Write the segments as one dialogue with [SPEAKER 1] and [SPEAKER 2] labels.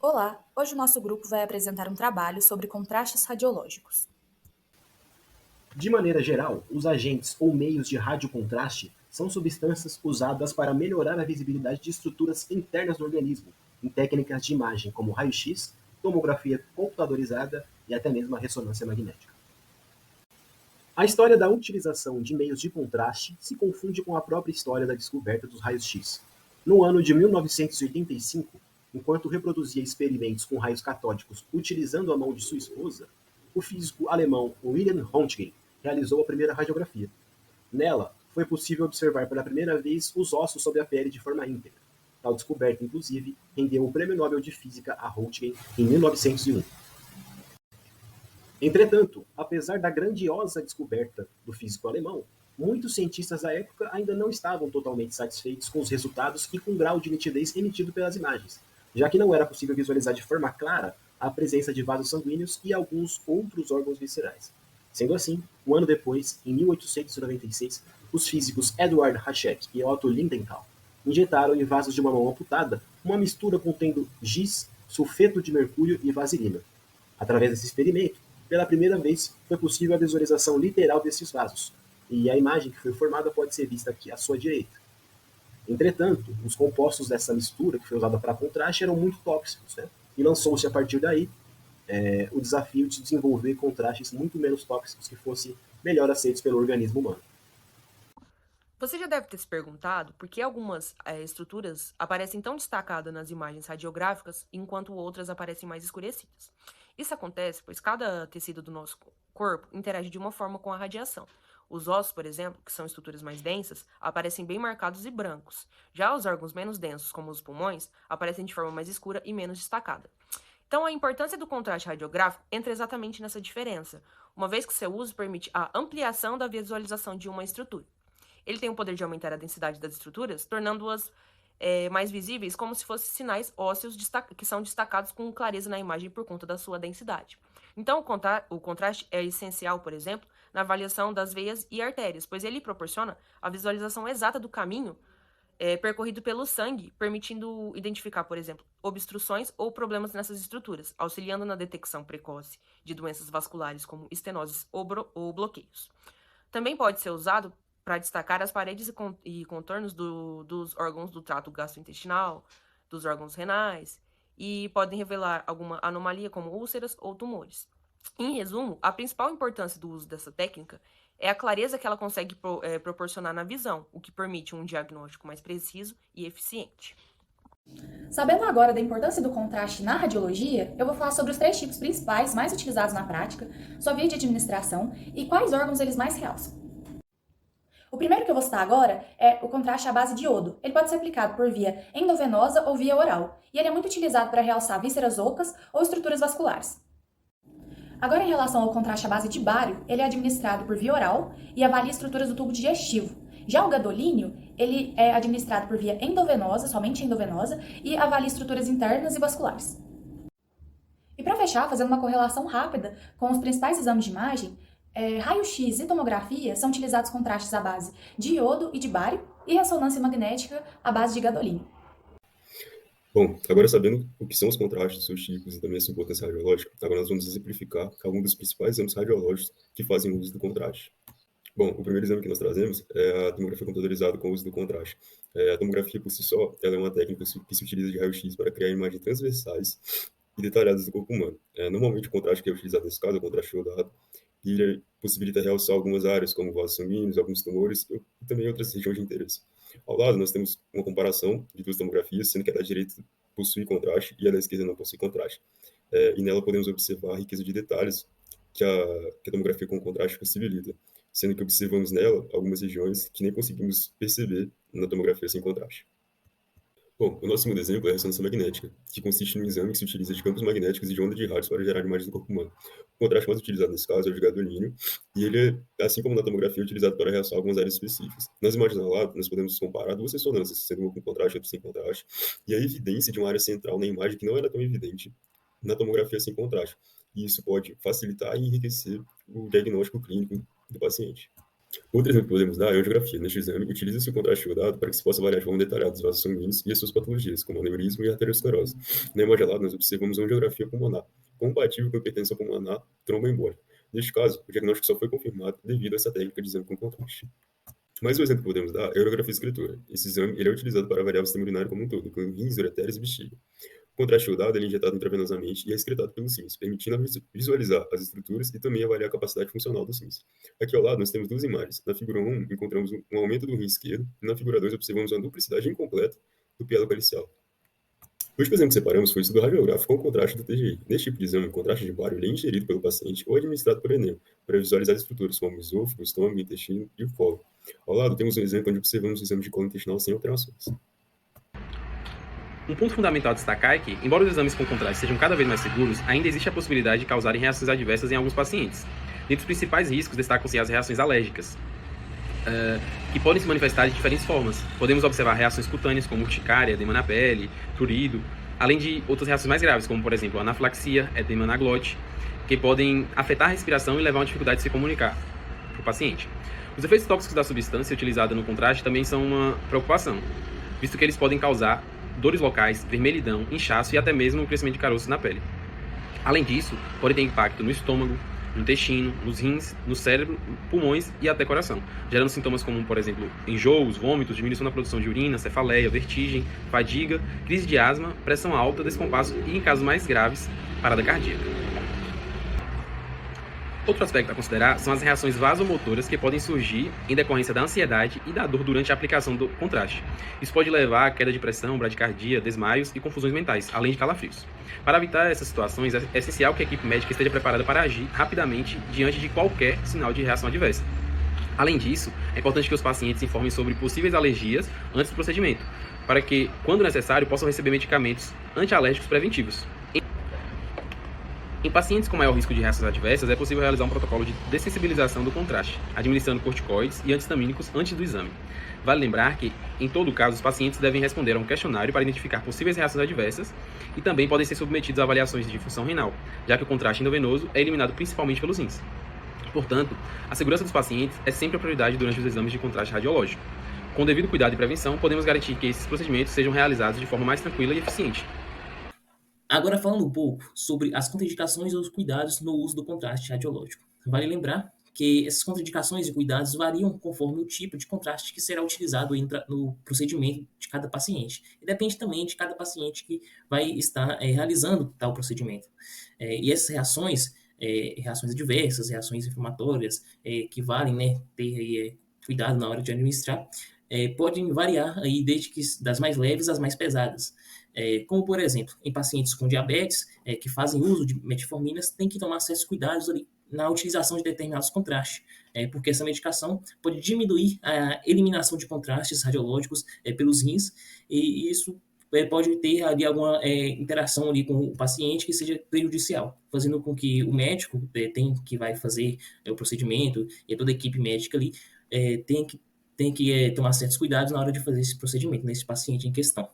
[SPEAKER 1] Olá, hoje o nosso grupo vai apresentar um trabalho sobre contrastes radiológicos.
[SPEAKER 2] De maneira geral, os agentes ou meios de radiocontraste são substâncias usadas para melhorar a visibilidade de estruturas internas do organismo, em técnicas de imagem como raio-x, tomografia computadorizada e até mesmo a ressonância magnética. A história da utilização de meios de contraste se confunde com a própria história da descoberta dos raios-x. No ano de 1985, enquanto reproduzia experimentos com raios catódicos utilizando a mão de sua esposa, o físico alemão Wilhelm Röntgen realizou a primeira radiografia. Nela, foi possível observar pela primeira vez os ossos sob a pele de forma íntegra. Tal descoberta, inclusive, rendeu o Prêmio Nobel de Física a Röntgen em 1901. Entretanto, apesar da grandiosa descoberta do físico alemão, muitos cientistas da época ainda não estavam totalmente satisfeitos com os resultados e com o grau de nitidez emitido pelas imagens, já que não era possível visualizar de forma clara a presença de vasos sanguíneos e alguns outros órgãos viscerais. Sendo assim, um ano depois, em 1896, os físicos Edward Hachette e Otto Lindenthal injetaram em vasos de uma mão amputada uma mistura contendo giz, sulfeto de mercúrio e vaselina. Através desse experimento, pela primeira vez, foi possível a visualização literal desses vasos, e a imagem que foi formada pode ser vista aqui à sua direita. Entretanto, os compostos dessa mistura que foi usada para contraste eram muito tóxicos, né? E lançou-se a partir daí o desafio de desenvolver contrastes muito menos tóxicos que fossem melhor aceitos pelo organismo humano.
[SPEAKER 3] Você já deve ter se perguntado por que algumas estruturas aparecem tão destacadas nas imagens radiográficas, enquanto outras aparecem mais escurecidas. Isso acontece pois cada tecido do nosso corpo interage de uma forma com a radiação. Os ossos, por exemplo, que são estruturas mais densas, aparecem bem marcados e brancos. Já os órgãos menos densos, como os pulmões, aparecem de forma mais escura e menos destacada. Então, a importância do contraste radiográfico entra exatamente nessa diferença, uma vez que seu uso permite a ampliação da visualização de uma estrutura. Ele tem o poder de aumentar a densidade das estruturas, tornando-as mais visíveis como se fossem sinais ósseos que são destacados com clareza na imagem por conta da sua densidade. Então, o contraste é essencial, por exemplo, na avaliação das veias e artérias, pois ele proporciona a visualização exata do caminho percorrido pelo sangue, permitindo identificar, por exemplo, obstruções ou problemas nessas estruturas, auxiliando na detecção precoce de doenças vasculares como estenoses ou bloqueios. Também pode ser usado para destacar as paredes e contornos dos órgãos do trato gastrointestinal, dos órgãos renais, e podem revelar alguma anomalia como úlceras ou tumores. Em resumo, a principal importância do uso dessa técnica é a clareza que ela consegue proporcionar na visão, o que permite um diagnóstico mais preciso e eficiente.
[SPEAKER 1] Sabendo agora da importância do contraste na radiologia, eu vou falar sobre os três tipos principais mais utilizados na prática, sua via de administração e quais órgãos eles mais realçam. O primeiro que eu vou citar agora é o contraste à base de iodo. Ele pode ser aplicado por via endovenosa ou via oral, e ele é muito utilizado para realçar vísceras ocas ou estruturas vasculares. Agora, em relação ao contraste à base de bário, ele é administrado por via oral e avalia estruturas do tubo digestivo. Já o gadolínio, ele é administrado por via endovenosa, somente endovenosa, e avalia estruturas internas e vasculares. E para fechar, fazendo uma correlação rápida com os principais exames de imagem, raio-x e tomografia são utilizados contrastes à base de iodo e de bário e ressonância magnética à base de gadolínio.
[SPEAKER 4] Bom, agora sabendo o que são os contrastes, seus tipos e também a sua importância radiológica, agora nós vamos exemplificar alguns dos principais exames radiológicos que fazem uso do contraste. Bom, o primeiro exame que nós trazemos é a tomografia computadorizada com o uso do contraste. A tomografia, por si só, ela é uma técnica que se utiliza de raio-x para criar imagens transversais e detalhadas do corpo humano. Normalmente, o contraste que é utilizado nesse caso é o contraste iodado, e ele possibilita realçar algumas áreas, como vasos sanguíneos, alguns tumores e também outras regiões de interesse. Ao lado, nós temos uma comparação de duas tomografias, sendo que a da direita possui contraste e a da esquerda não possui contraste. E nela podemos observar a riqueza de detalhes que a tomografia com contraste possibilita, sendo que observamos nela algumas regiões que nem conseguimos perceber na tomografia sem contraste. Bom, o nosso segundo exemplo é a ressonância magnética, que consiste num exame que se utiliza de campos magnéticos e de onda de rádios para gerar imagens do corpo humano. O contraste mais utilizado nesse caso é o de gadolínio, e ele é, assim como na tomografia, utilizado para realçar algumas áreas específicas. Nas imagens ao lado, nós podemos comparar duas ressonâncias, sendo uma com contraste e outra sem contraste, e a evidência de uma área central na imagem que não era tão evidente na tomografia sem contraste. E isso pode facilitar e enriquecer o diagnóstico clínico do paciente. Outro exemplo que podemos dar é a angiografia. Neste exame, utiliza-se o contraste iodado para que se possa avaliar de forma detalhada os vasos sanguíneos e as suas patologias, como aneurisma e arteriosclerose. Na imagem ao lado, nós observamos a angiografia pulmonar, compatível com a hipertensão pulmonar tromboembólica. Neste caso, o diagnóstico só foi confirmado devido a essa técnica de exame com contraste. Mais um exemplo que podemos dar é a urografia excretora. Esse exame ele é utilizado para avaliar o sistema urinário como um todo, incluindo rins, ureteres e bexiga. O contraste iodado ele é injetado intravenosamente e é excretado pelos rins, permitindo visualizar as estruturas e também avaliar a capacidade funcional dos rins. Aqui ao lado nós temos duas imagens. Na figura 1, encontramos um aumento do rim esquerdo e na figura 2 observamos uma duplicidade incompleta do pielo pericial. O último exemplo que separamos foi o estudo radiográfico com contraste do TGI. Neste tipo de exame, o contraste de bário ele é ingerido pelo paciente ou administrado por enema, para visualizar as estruturas como o esôfago, o estômago, o intestino e o colo. Ao lado, temos um exemplo onde observamos o exame de colo intestinal sem alterações.
[SPEAKER 5] Um ponto fundamental a destacar é que, embora os exames com contraste sejam cada vez mais seguros, ainda existe a possibilidade de causarem reações adversas em alguns pacientes. Dentre os principais riscos destacam-se as reações alérgicas, que podem se manifestar de diferentes formas. Podemos observar reações cutâneas como urticária, edema na pele, prurido, além de outras reações mais graves, como por exemplo anafilaxia, edema na glote, que podem afetar a respiração e levar a uma dificuldade de se comunicar para o paciente. Os efeitos tóxicos da substância utilizada no contraste também são uma preocupação, visto que eles podem causar dores locais, vermelhidão, inchaço e até mesmo o crescimento de caroços na pele. Além disso, pode ter impacto no estômago, no intestino, nos rins, no cérebro, pulmões e até coração, gerando sintomas como, por exemplo, enjoos, vômitos, diminuição na produção de urina, cefaleia, vertigem, fadiga, crise de asma, pressão alta, descompasso e, em casos mais graves, parada cardíaca. Outro aspecto a considerar são as reações vasomotoras que podem surgir em decorrência da ansiedade e da dor durante a aplicação do contraste. Isso pode levar a queda de pressão, bradicardia, desmaios e confusões mentais, além de calafrios. Para evitar essas situações, é essencial que a equipe médica esteja preparada para agir rapidamente diante de qualquer sinal de reação adversa. Além disso, é importante que os pacientes informem sobre possíveis alergias antes do procedimento, para que, quando necessário, possam receber medicamentos antialérgicos preventivos. Em pacientes com maior risco de reações adversas, é possível realizar um protocolo de dessensibilização do contraste, administrando corticoides e antistamínicos antes do exame. Vale lembrar que, em todo caso, os pacientes devem responder a um questionário para identificar possíveis reações adversas e também podem ser submetidos a avaliações de função renal, já que o contraste endovenoso é eliminado principalmente pelos rins. Portanto, a segurança dos pacientes é sempre a prioridade durante os exames de contraste radiológico. Com o devido cuidado e prevenção, podemos garantir que esses procedimentos sejam realizados de forma mais tranquila e eficiente.
[SPEAKER 6] Agora falando um pouco sobre as contraindicações e os cuidados no uso do contraste radiológico. Vale lembrar que essas contraindicações e cuidados variam conforme o tipo de contraste que será utilizado no procedimento de cada paciente. E depende também de cada paciente que vai estar realizando tal procedimento. E essas reações adversas, reações inflamatórias, que valem, né, ter cuidado na hora de administrar, podem variar aí desde das mais leves às mais pesadas. Como, por exemplo, em pacientes com diabetes que fazem uso de metforminas, tem que tomar certos cuidados ali na utilização de determinados contrastes, porque essa medicação pode diminuir a eliminação de contrastes radiológicos pelos rins, e isso pode ter ali alguma interação ali com o paciente que seja prejudicial, fazendo com que o médico que vai fazer o procedimento e toda a equipe médica ali tem que tomar certos cuidados na hora de fazer esse procedimento, nesse paciente em questão.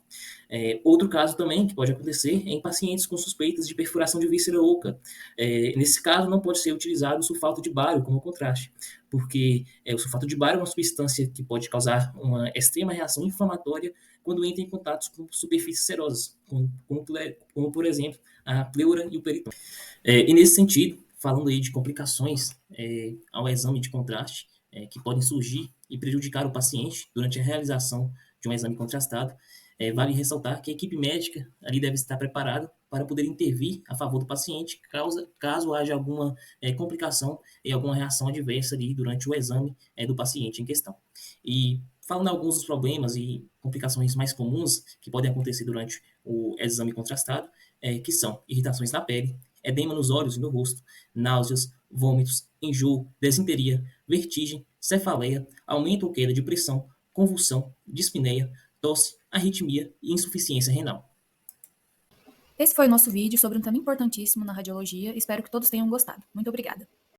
[SPEAKER 6] Outro caso também que pode acontecer é em pacientes com suspeitas de perfuração de víscera oca. Nesse caso, não pode ser utilizado o sulfato de bário como contraste, porque o sulfato de bário é uma substância que pode causar uma extrema reação inflamatória quando entra em contato com superfícies serosas, como por exemplo, a pleura e o peritônio. E nesse sentido, falando aí de complicações ao exame de contraste, que podem surgir e prejudicar o paciente durante a realização de um exame contrastado, vale ressaltar que a equipe médica ali deve estar preparada para poder intervir a favor do paciente caso haja alguma complicação e alguma reação adversa ali durante o exame do paciente em questão. E falando alguns dos problemas e complicações mais comuns que podem acontecer durante o exame contrastado, que são irritações na pele, edema nos olhos e no rosto, náuseas, vômitos, enjoo, desinteria, vertigem, cefaleia, aumento ou queda de pressão, convulsão, dispneia, tosse, arritmia e insuficiência renal.
[SPEAKER 1] Esse foi o nosso vídeo sobre um tema importantíssimo na radiologia. Espero que todos tenham gostado. Muito obrigada.